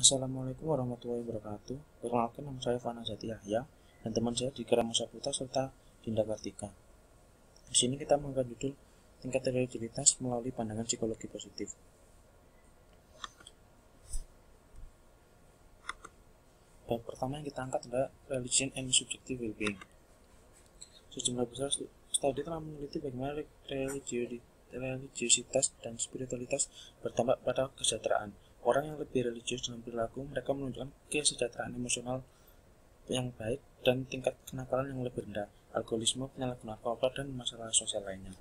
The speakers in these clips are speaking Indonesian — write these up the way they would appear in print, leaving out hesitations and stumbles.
Assalamualaikum warahmatullahi wabarakatuh. Perkenalkan, nama saya Fana Jati Yahya dan teman saya di Kerama Saputra serta Dinda Kartika. Di sini kita mengangkat judul tingkat religiositas melalui pandangan psikologi positif. Bab pertama yang kita angkat adalah religion and subjective well-being. Sejumlah besar studi telah meneliti bagaimana religiositas dan spiritualitas berdampak pada kesejahteraan. Orang yang lebih religius dalam perilaku, mereka menunjukkan kesejahteraan emosional yang baik dan tingkat kenakalan yang lebih rendah, alkoholisme, penyalahgunaan narkoba, dan masalah sosial lainnya.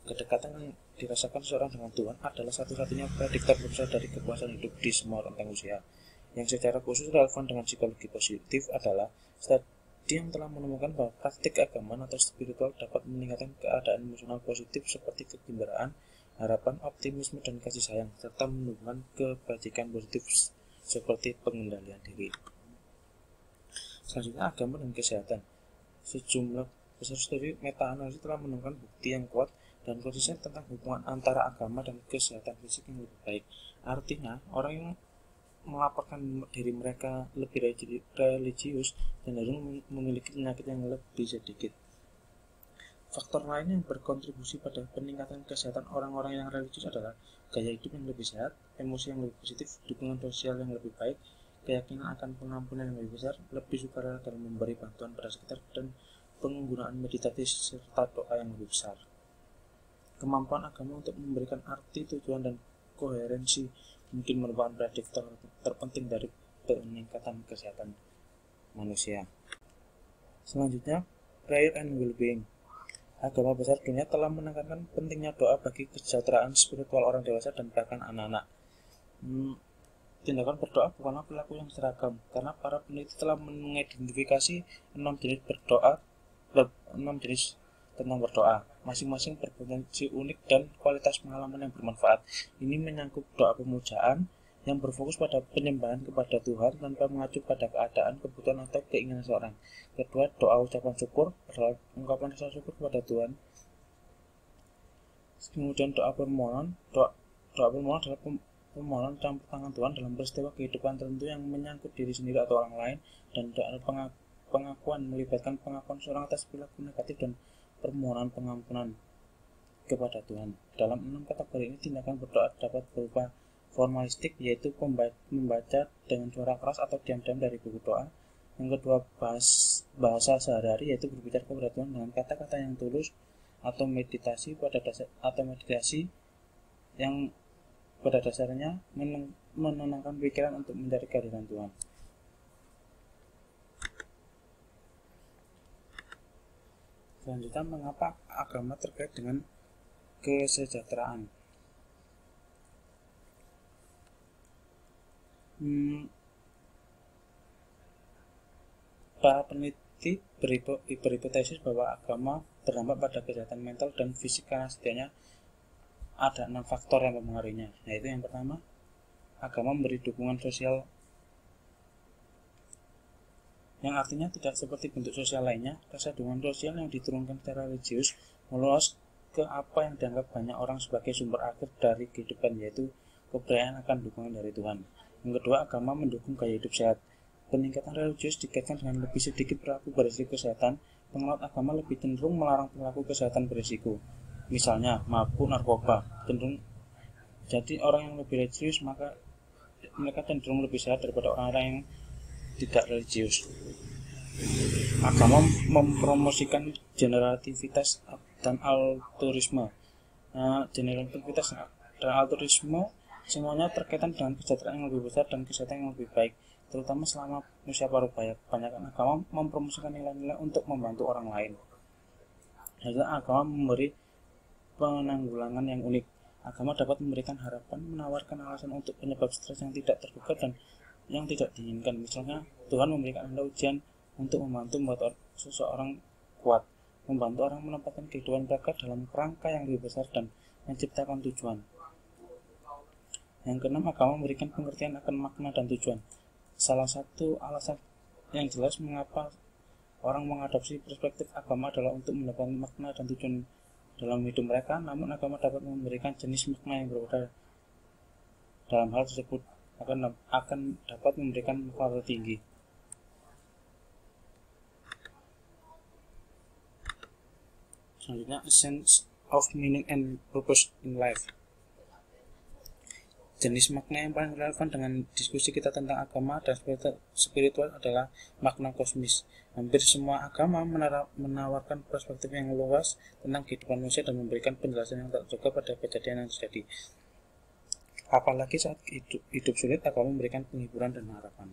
Kedekatan yang dirasakan seseorang dengan Tuhan adalah satu-satunya prediktor terbesar dari kepuasan hidup di semua rentang usia. Yang secara khusus relevan dengan psikologi positif adalah studi yang telah menemukan bahwa praktik agama atau spiritual dapat meningkatkan keadaan emosional positif seperti kegembiraan, harapan, optimisme, dan kasih sayang, serta menumbuhkan kebajikan positif seperti pengendalian diri. Selanjutnya, agama dan kesehatan. Sejumlah besar studi meta-analisis telah menemukan bukti yang kuat dan konsisten tentang hubungan antara agama dan kesehatan fisik yang lebih baik. Artinya, orang yang melaporkan diri mereka lebih religius dan cenderung memiliki penyakit yang lebih sedikit. Faktor lain yang berkontribusi pada peningkatan kesehatan orang-orang yang religius adalah gaya hidup yang lebih sehat, emosi yang lebih positif, dukungan sosial yang lebih baik, keyakinan akan pengampunan yang lebih besar, lebih sukarela dalam memberi bantuan pada sekitar, dan penggunaan meditasi serta doa yang lebih besar. Kemampuan agama untuk memberikan arti, tujuan, dan koherensi mungkin merupakan prediktor terpenting dari peningkatan kesehatan manusia. Selanjutnya, prayer and well-being. Agama besar dunia telah menekankan pentingnya doa bagi kesejahteraan spiritual orang dewasa dan bahkan anak-anak. Tindakan berdoa bukanlah perilaku yang seragam, karena para peneliti telah mengidentifikasi 6 jenis tentang berdoa. Masing-masing berpotensi unik dan kualitas pengalaman yang bermanfaat. Ini menyangkut doa pemujaan yang berfokus pada penyembahan kepada Tuhan tanpa mengacu pada keadaan, kebutuhan, atau keinginan seorang. Kedua, doa ucapan syukur adalah ungkapan rasa syukur kepada Tuhan. Kemudian doa permohonan. Doa permohonan adalah permohonan campur tangan Tuhan dalam peristiwa kehidupan tertentu yang menyangkut diri sendiri atau orang lain. Dan doa pengakuan melibatkan pengakuan seorang atas perilaku negatif dan permohonan pengampunan kepada Tuhan. Dalam 6 kategori ini, tindakan berdoa dapat berupa formalistik, yaitu membaca dengan suara keras atau diam-diam dari buku doa. Yang kedua, bahasa sehari-hari, yaitu berbicara kepada Tuhan dengan kata-kata yang tulus, atau meditasi yang pada dasarnya menenangkan pikiran untuk mencari kehadiran Tuhan. Selanjutnya, mengapa agama terkait dengan kesejahteraan? Para peneliti berhipotesis bahwa agama berdampak pada kesehatan mental dan fisik karena setidaknya ada 6 faktor yang mempengaruhinya, yaitu yang pertama, agama memberi dukungan sosial, yang artinya tidak seperti bentuk sosial lainnya. Rasa dukungan sosial yang diturunkan secara religius meluas ke apa yang dianggap banyak orang sebagai sumber akhir dari kehidupan, yaitu kepercayaan akan dukungan dari Tuhan. Yang kedua, agama mendukung gaya hidup sehat. Peningkatan religius dikaitkan dengan lebih sedikit perilaku berisiko kesehatan. Penganut agama lebih cenderung melarang perilaku kesehatan berisiko, misalnya mabuk, narkoba. Jadi orang yang lebih religius maka mereka cenderung lebih sehat daripada orang-orang yang tidak religius. Agama mempromosikan generativitas dan altruisme. Generativitas dan altruisme semuanya terkaitan dengan kesejahteraan yang lebih besar dan kesehatan yang lebih baik, terutama selama usia parubaya. Kebanyakan agama mempromosikan nilai-nilai untuk membantu orang lain. Jadi agama memberi penanggulangan yang unik. Agama dapat memberikan harapan, menawarkan alasan untuk penyebab stres yang tidak terduga dan yang tidak diinginkan. Misalnya, Tuhan memberikan Anda ujian untuk membantu membuat seseorang kuat, membantu orang menempatkan kehidupan mereka dalam kerangka yang lebih besar dan menciptakan tujuan. Yang keenam, agama memberikan pengertian akan makna dan tujuan. Salah satu alasan yang jelas mengapa orang mengadopsi perspektif agama adalah untuk mendapatkan makna dan tujuan dalam hidup mereka. Namun agama dapat memberikan jenis makna yang berbeda dalam hal tersebut. akan dapat memberikan makna tinggi. Selanjutnya, sense of meaning and purpose in life. Jenis makna yang paling relevan dengan diskusi kita tentang agama dan spiritual adalah makna kosmis. Hampir semua agama menawarkan perspektif yang luas tentang kehidupan manusia dan memberikan penjelasan yang tak terduga pada kejadian yang terjadi. Apalagi saat hidup sulit, agama memberikan penghiburan dan harapan.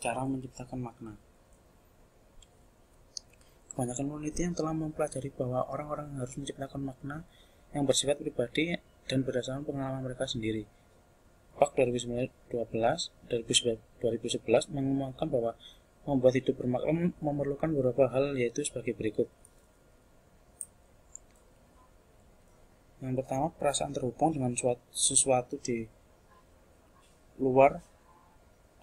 Cara menciptakan makna. Kebanyakan peneliti yang telah mempelajari bahwa orang-orang harus menciptakan makna yang bersifat pribadi dan berdasarkan pengalaman mereka sendiri. PAK 2011 mengumumkan bahwa membuat hidup bermakna memerlukan beberapa hal, yaitu sebagai berikut. Yang pertama, perasaan terhubung dengan sesuatu di luar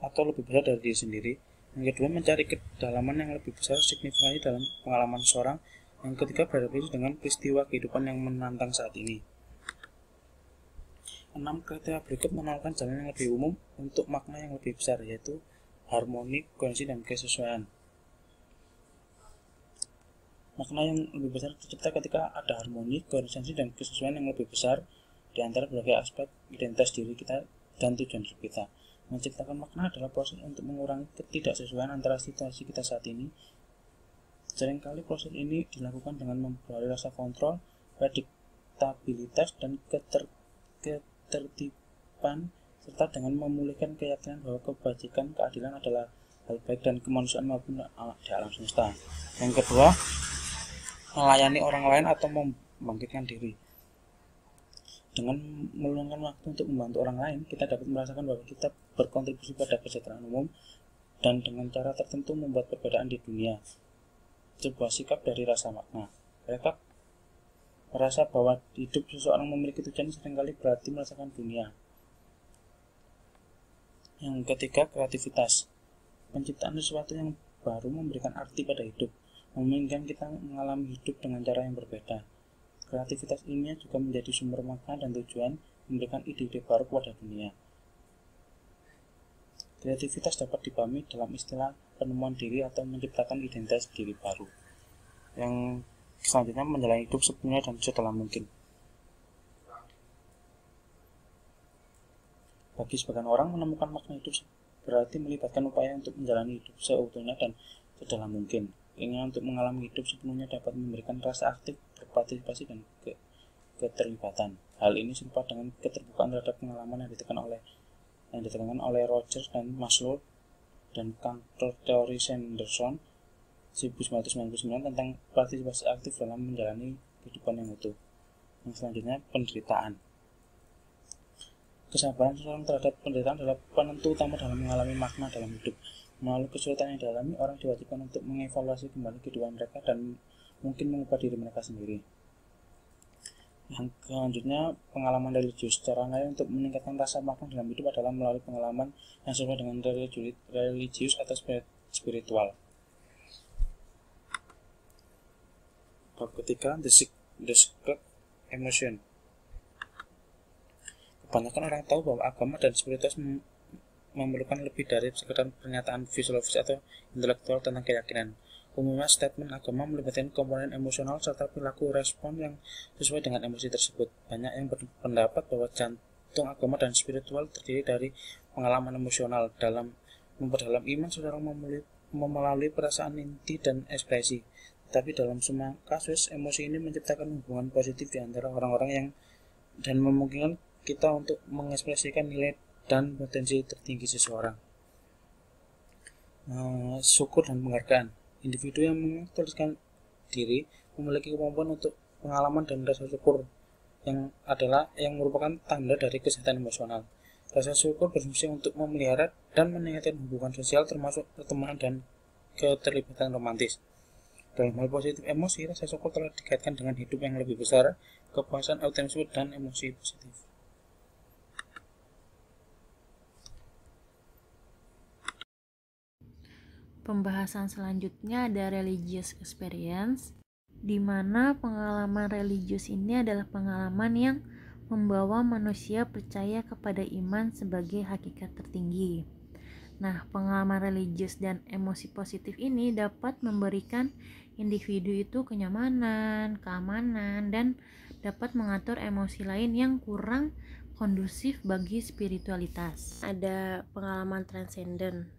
atau lebih besar dari diri sendiri. Yang kedua, mencari kedalaman yang lebih besar signifikansi dalam pengalaman seseorang. Yang ketiga, beradaptasi dengan peristiwa kehidupan yang menantang saat ini. 6 kriteria berikut menawarkan jalan yang lebih umum untuk makna yang lebih besar, yaitu harmoni, koherensi, dan kesesuaian. Makna yang lebih besar tercipta ketika ada harmoni, koherensi, dan kesesuaian yang lebih besar di antara berbagai aspek identitas diri kita dan tujuan hidup kita. Menciptakan makna adalah proses untuk mengurangi ketidaksesuaian antara situasi kita saat ini. Seringkali proses ini dilakukan dengan memperoleh rasa kontrol, prediktabilitas, dan ketertiban, serta dengan memulihkan keyakinan bahwa kebajikan, keadilan adalah hal baik dan kemanusiaan maupun di alam semesta. Yang kedua, melayani orang lain atau membangkitkan diri. Dengan meluangkan waktu untuk membantu orang lain, kita dapat merasakan bahwa kita berkontribusi pada kesejahteraan umum dan dengan cara tertentu membuat perbedaan di dunia. Sebuah sikap dari rasa makna. Mereka merasa bahwa hidup seseorang memiliki tujuan seringkali berarti merasakan dunia. Yang ketiga, kreativitas. Penciptaan sesuatu yang baru memberikan arti pada hidup, memungkinkan kita mengalami hidup dengan cara yang berbeda. Kreativitas ilmiah juga menjadi sumber makna dan tujuan, memberikan ide-ide baru kepada dunia. Kreativitas dapat dipahami dalam istilah penemuan diri atau menciptakan identitas diri baru. Yang selanjutnya, menjalani hidup sepenuhnya dan sedalam mungkin. Bagi sebagian orang, menemukan makna hidup berarti melibatkan upaya untuk menjalani hidup seutuhnya dan sedalam mungkin. Keinginan untuk mengalami hidup sepenuhnya dapat memberikan rasa aktif, berpartisipasi, dan keterlibatan. Hal ini serupa dengan keterbukaan terhadap pengalaman yang ditekankan oleh Rogers dan Maslow dan kantor teori Sanderson 1999 tentang partisipasi aktif dalam menjalani kehidupan yang utuh. Yang selanjutnya, penderitaan. Kesabaran seseorang terhadap penderitaan adalah penentu utama dalam mengalami makna dalam hidup. Melalui kesulitan yang dialami, orang diwajibkan untuk mengevaluasi kembali kehidupan mereka dan mungkin mengubah diri mereka sendiri. Yang selanjutnya, pengalaman religius. Cara lain untuk meningkatkan rasa makna dalam hidup adalah melalui pengalaman yang sesuai dengan religius atau spiritual. Bab ketiga, the secret emotion. Kebanyakan orang tahu bahwa agama dan spiritualitas memerlukan lebih dari sekedar pernyataan fisiologis atau intelektual tentang keyakinan. Umumnya, statement agama melibatkan komponen emosional serta perilaku respon yang sesuai dengan emosi tersebut. Banyak yang berpendapat bahwa jantung agama dan spiritual terdiri dari pengalaman emosional. Dalam memperdalam iman, seseorang melalui perasaan inti dan ekspresi. Tapi dalam semua kasus, emosi ini menciptakan hubungan positif di antara orang-orang dan memungkinkan kita untuk mengekspresikan nilai dan potensi tertinggi seseorang. Syukur dan penghargaan. Individu yang mengaktualisasikan diri memiliki kemampuan untuk pengalaman dan rasa syukur yang merupakan tanda dari kesehatan emosional. Rasa syukur berfungsi untuk memelihara dan meningkatkan hubungan sosial termasuk pertemanan dan keterlibatan romantis. Dalam hal positif emosi, rasa syukur telah dikaitkan dengan hidup yang lebih besar, kepuasan, optimisme, dan emosi positif. Pembahasan selanjutnya ada religious experience, di mana pengalaman religius ini adalah pengalaman yang membawa manusia percaya kepada iman sebagai hakikat tertinggi. Nah, pengalaman religius dan emosi positif ini dapat memberikan individu itu kenyamanan, keamanan, dan dapat mengatur emosi lain yang kurang kondusif bagi spiritualitas. Ada pengalaman transenden.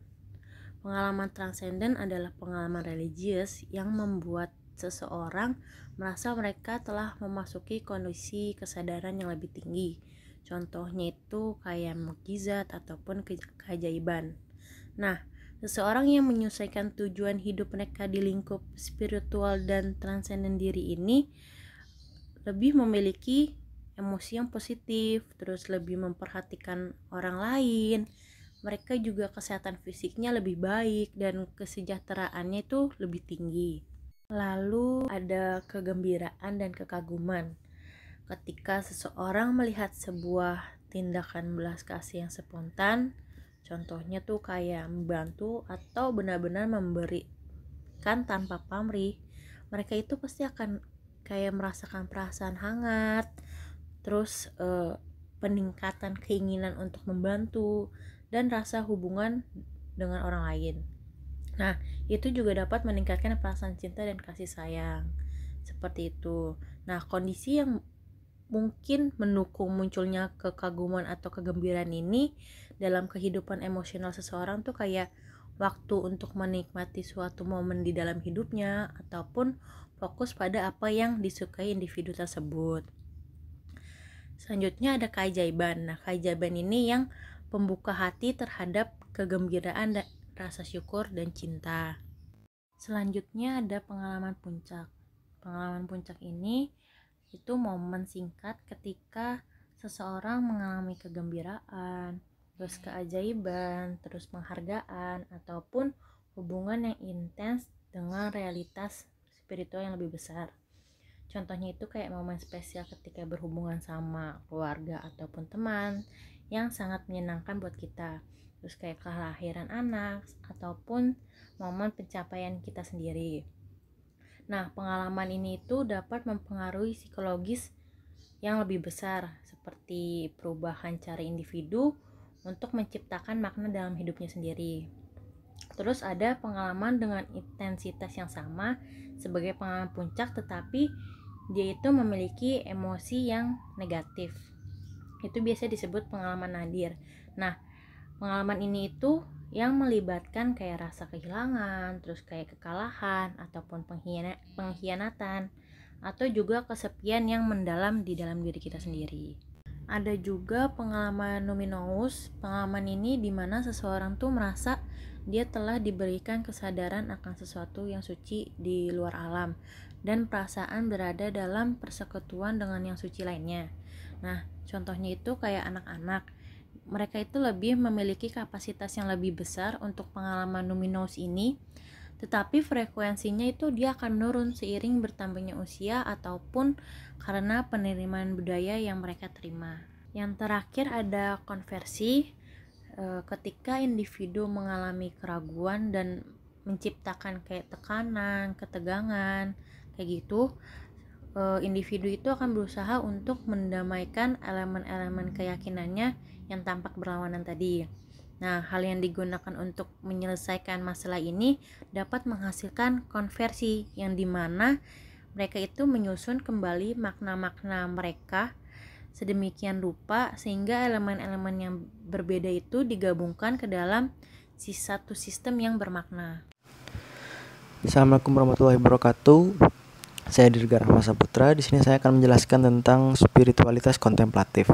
Pengalaman transenden adalah pengalaman religius yang membuat seseorang merasa mereka telah memasuki kondisi kesadaran yang lebih tinggi. Contohnya itu kayak mukjizat ataupun keajaiban. Nah, seseorang yang menyelesaikan tujuan hidup mereka di lingkup spiritual dan transenden diri ini lebih memiliki emosi yang positif, terus lebih memperhatikan orang lain. Mereka juga kesehatan fisiknya lebih baik dan kesejahteraannya itu lebih tinggi. Lalu ada kegembiraan dan kekaguman. Ketika seseorang melihat sebuah tindakan belas kasih yang spontan, contohnya tuh kayak membantu atau benar-benar memberikan tanpa pamrih, mereka itu pasti akan kayak merasakan perasaan hangat, terus peningkatan keinginan untuk membantu dan rasa hubungan dengan orang lain. Nah, itu juga dapat meningkatkan perasaan cinta dan kasih sayang. Seperti itu. Nah, kondisi yang mungkin mendukung munculnya kekaguman atau kegembiraan ini dalam kehidupan emosional seseorang tuh kayak waktu untuk menikmati suatu momen di dalam hidupnya ataupun fokus pada apa yang disukai individu tersebut. Selanjutnya ada keajaiban. Nah, keajaiban ini yang pembuka hati terhadap kegembiraan dan rasa syukur dan cinta. Selanjutnya ada pengalaman puncak. Pengalaman puncak ini itu momen singkat ketika seseorang mengalami kegembiraan, terus keajaiban, terus penghargaan, ataupun hubungan yang intens dengan realitas spiritual yang lebih besar. Contohnya itu kayak momen spesial ketika berhubungan sama keluarga ataupun teman yang sangat menyenangkan buat kita. Terus kayak kelahiran anak ataupun momen pencapaian kita sendiri. Nah, pengalaman ini itu dapat mempengaruhi psikologis yang lebih besar, seperti perubahan cara individu untuk menciptakan makna dalam hidupnya sendiri. Terus ada pengalaman dengan intensitas yang sama sebagai pengalaman puncak, tetapi dia itu memiliki emosi yang negatif. Itu biasa disebut pengalaman nadir. Nah, pengalaman ini itu yang melibatkan kayak rasa kehilangan, terus kayak kekalahan ataupun pengkhianatan atau juga kesepian yang mendalam di dalam diri kita sendiri. Ada juga pengalaman numinous. Pengalaman ini dimana seseorang tuh merasa dia telah diberikan kesadaran akan sesuatu yang suci di luar alam dan perasaan berada dalam persekutuan dengan yang suci lainnya. Nah, contohnya itu kayak anak-anak. Mereka itu lebih memiliki kapasitas yang lebih besar untuk pengalaman numinous ini, tetapi frekuensinya itu dia akan menurun seiring bertambahnya usia ataupun karena penerimaan budaya yang mereka terima. Yang terakhir ada konversi. Ketika individu mengalami keraguan dan menciptakan kayak tekanan, ketegangan, kayak gitu, individu itu akan berusaha untuk mendamaikan elemen-elemen keyakinannya yang tampak berlawanan tadi. Nah, hal yang digunakan untuk menyelesaikan masalah ini dapat menghasilkan konversi yang dimana mereka itu menyusun kembali makna-makna mereka sedemikian rupa sehingga elemen-elemen yang berbeda itu digabungkan ke dalam satu sistem yang bermakna. Assalamualaikum warahmatullahi wabarakatuh. Saya Dirga Rahma Saputra. Di sini saya akan menjelaskan tentang spiritualitas kontemplatif.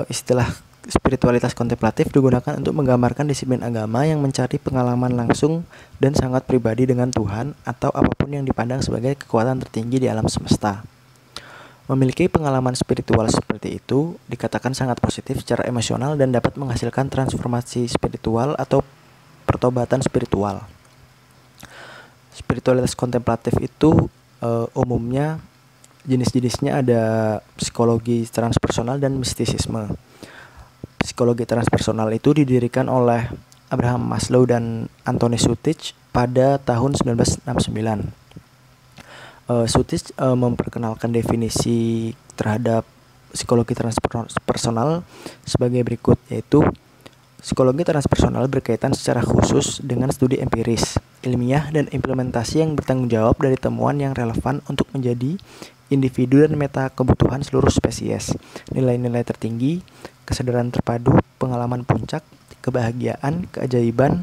Istilah spiritualitas kontemplatif digunakan untuk menggambarkan disiplin agama yang mencari pengalaman langsung dan sangat pribadi dengan Tuhan atau apapun yang dipandang sebagai kekuatan tertinggi di alam semesta. Memiliki pengalaman spiritual seperti itu dikatakan sangat positif secara emosional dan dapat menghasilkan transformasi spiritual atau pertobatan spiritual. Spiritualitas kontemplatif itu umumnya jenis-jenisnya ada psikologi transpersonal dan mistisisme. Psikologi transpersonal itu didirikan oleh Abraham Maslow dan Anthony Sutich pada tahun 1969. Sutich memperkenalkan definisi terhadap psikologi transpersonal sebagai berikut, yaitu psikologi transpersonal berkaitan secara khusus dengan studi empiris, ilmiah, dan implementasi yang bertanggung jawab dari temuan yang relevan untuk menjadi individu dan meta kebutuhan seluruh spesies. Nilai-nilai tertinggi, kesadaran terpadu, pengalaman puncak, kebahagiaan, keajaiban,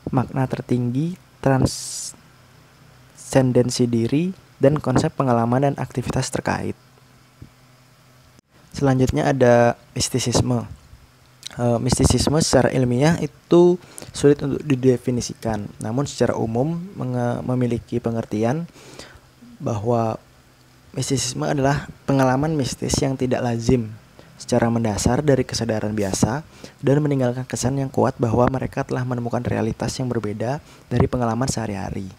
makna tertinggi, transendensi diri, dan konsep pengalaman dan aktivitas terkait. Selanjutnya ada mistisisme. Mistisisme secara ilmiah itu sulit untuk didefinisikan, namun secara umum memiliki pengertian bahwa mistisisme adalah pengalaman mistis yang tidak lazim secara mendasar dari kesadaran biasa dan meninggalkan kesan yang kuat bahwa mereka telah menemukan realitas yang berbeda dari pengalaman sehari-hari.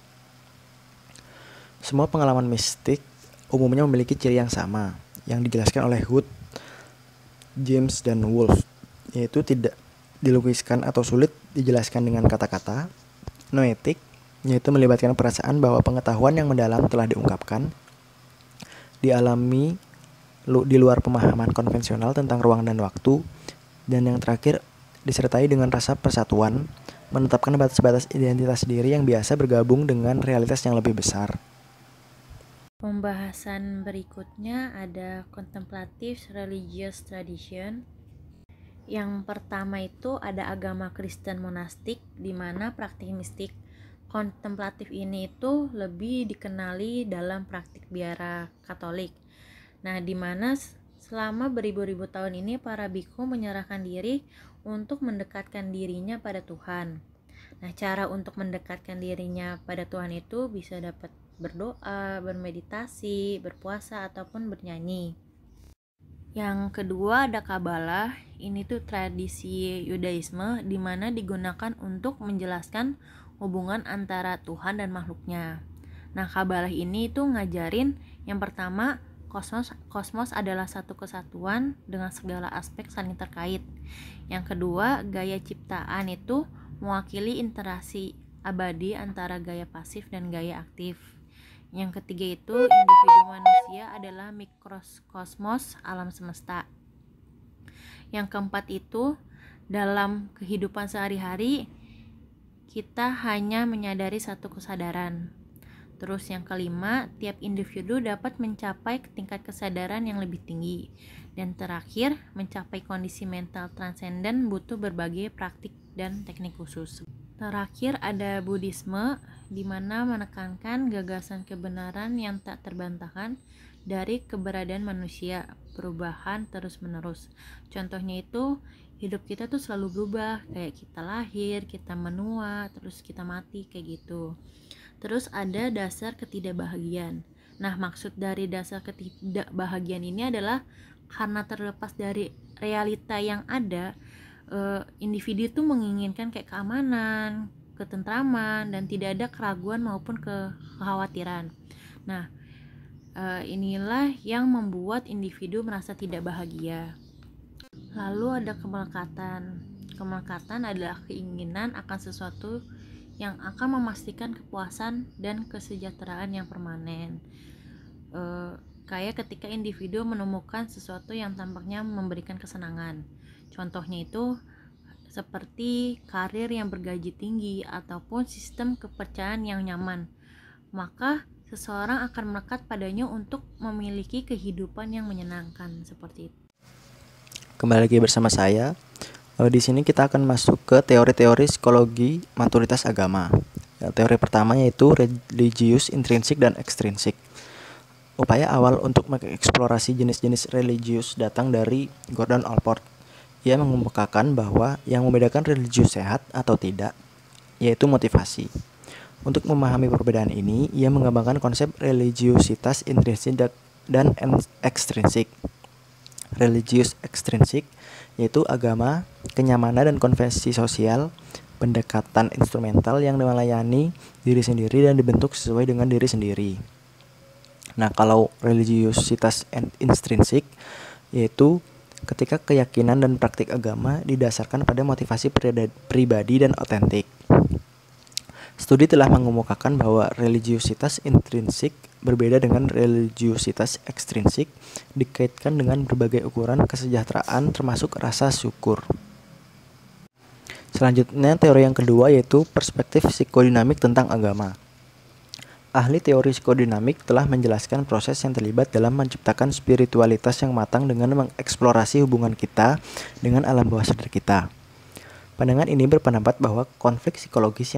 Semua pengalaman mistik umumnya memiliki ciri yang sama, yang dijelaskan oleh Hood, James, dan Wolfe, yaitu tidak dilukiskan atau sulit dijelaskan dengan kata-kata. Noetik, yaitu melibatkan perasaan bahwa pengetahuan yang mendalam telah diungkapkan, dialami di luar pemahaman konvensional tentang ruang dan waktu, dan yang terakhir disertai dengan rasa persatuan, menetapkan batas-batas identitas diri yang biasa bergabung dengan realitas yang lebih besar. Pembahasan berikutnya ada contemplative religious tradition. Yang pertama itu ada agama Kristen monastik, di mana praktik mistik kontemplatif ini itu lebih dikenali dalam praktik biara Katolik. Nah, di mana selama beribu-ribu tahun ini para biku menyerahkan diri untuk mendekatkan dirinya pada Tuhan. Nah, cara untuk mendekatkan dirinya pada Tuhan itu bisa dapat berdoa, bermeditasi, berpuasa, ataupun bernyanyi. Yang kedua ada Kabalah. Ini tuh tradisi Yudaisme di mana digunakan untuk menjelaskan hubungan antara Tuhan dan makhluknya. Nah, Kabalah ini tuh ngajarin yang pertama, kosmos adalah satu kesatuan dengan segala aspek saling terkait. Yang kedua, gaya ciptaan itu mewakili interaksi abadi antara gaya pasif dan gaya aktif. Yang ketiga itu individu manusia adalah mikrokosmos alam semesta. Yang keempat itu dalam kehidupan sehari-hari kita hanya menyadari satu kesadaran. Terus yang kelima, tiap individu dapat mencapai tingkat kesadaran yang lebih tinggi. Dan terakhir, mencapai kondisi mental transenden butuh berbagai praktik dan teknik khusus. Terakhir ada Buddhisme, di mana menekankan gagasan kebenaran yang tak terbantahkan dari keberadaan manusia, perubahan terus-menerus. Contohnya itu, hidup kita tuh selalu berubah, kayak kita lahir, kita menua, terus kita mati, kayak gitu. Terus ada dasar ketidakbahagiaan. Nah, maksud dari dasar ketidakbahagiaan ini adalah karena terlepas dari realita yang ada, individu itu menginginkan kayak keamanan, ketentraman, dan tidak ada keraguan maupun kekhawatiran. Nah, inilah yang membuat individu merasa tidak bahagia. Lalu ada kemelekatan. Kemelekatan adalah keinginan akan sesuatu yang akan memastikan kepuasan dan kesejahteraan yang permanen. Kayak ketika individu menemukan sesuatu yang tampaknya memberikan kesenangan. Contohnya itu seperti karir yang bergaji tinggi ataupun sistem kepercayaan yang nyaman. Maka seseorang akan melekat padanya untuk memiliki kehidupan yang menyenangkan, seperti itu. Kembali lagi bersama saya. Di sini kita akan masuk ke teori-teori psikologi maturitas agama. Teori pertama yaitu religius intrinsik dan ekstrinsik. Upaya awal untuk mengeksplorasi jenis-jenis religius datang dari Gordon Allport. Ia mengemukakan bahwa yang membedakan religius sehat atau tidak yaitu motivasi. Untuk memahami perbedaan ini, ia mengembangkan konsep religiusitas intrinsik dan ekstrinsik. Religius ekstrinsik yaitu agama, kenyamanan dan konvensi sosial, pendekatan instrumental yang melayani diri sendiri dan dibentuk sesuai dengan diri sendiri. Nah, kalau religiusitas intrinsik yaitu ketika keyakinan dan praktik agama didasarkan pada motivasi pribadi dan otentik. Studi telah mengemukakan bahwa religiusitas intrinsik berbeda dengan religiusitas ekstrinsik, dikaitkan dengan berbagai ukuran kesejahteraan termasuk rasa syukur. Selanjutnya, teori yang kedua yaitu perspektif psikodinamik tentang agama. Ahli teori psikodinamik telah menjelaskan proses yang terlibat dalam menciptakan spiritualitas yang matang dengan mengeksplorasi hubungan kita dengan alam bawah sadar kita. Pandangan ini berpendapat bahwa konflik psikologis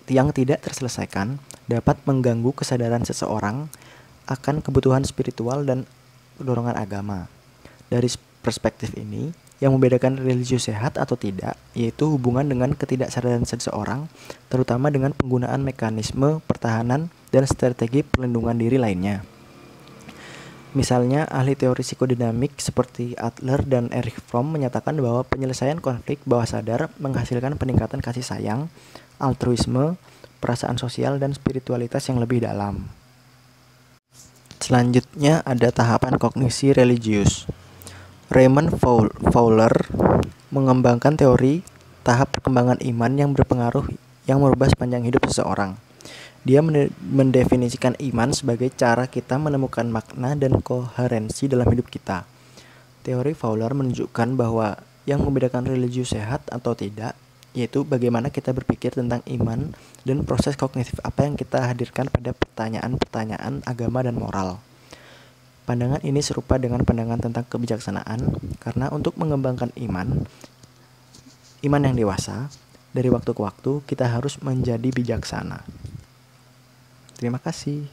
yang tidak terselesaikan dapat mengganggu kesadaran seseorang akan kebutuhan spiritual dan dorongan agama. Dari perspektif ini, yang membedakan religius sehat atau tidak, yaitu hubungan dengan ketidaksadaran seseorang, terutama dengan penggunaan mekanisme pertahanan dan strategi perlindungan diri lainnya. Misalnya, ahli teori psikodinamik seperti Adler dan Erich Fromm menyatakan bahwa penyelesaian konflik bawah sadar menghasilkan peningkatan kasih sayang, altruisme, perasaan sosial, dan spiritualitas yang lebih dalam. Selanjutnya ada tahapan kognisi religius. Raymond Fowler mengembangkan teori tahap perkembangan iman yang berpengaruh yang merubah sepanjang hidup seseorang. Dia mendefinisikan iman sebagai cara kita menemukan makna dan koherensi dalam hidup kita. Teori Fowler menunjukkan bahwa yang membedakan religius sehat atau tidak, yaitu bagaimana kita berpikir tentang iman dan proses kognitif apa yang kita hadirkan pada pertanyaan-pertanyaan agama dan moral. Pandangan ini serupa dengan pandangan tentang kebijaksanaan, karena untuk mengembangkan iman yang dewasa, dari waktu ke waktu kita harus menjadi bijaksana. Terima kasih.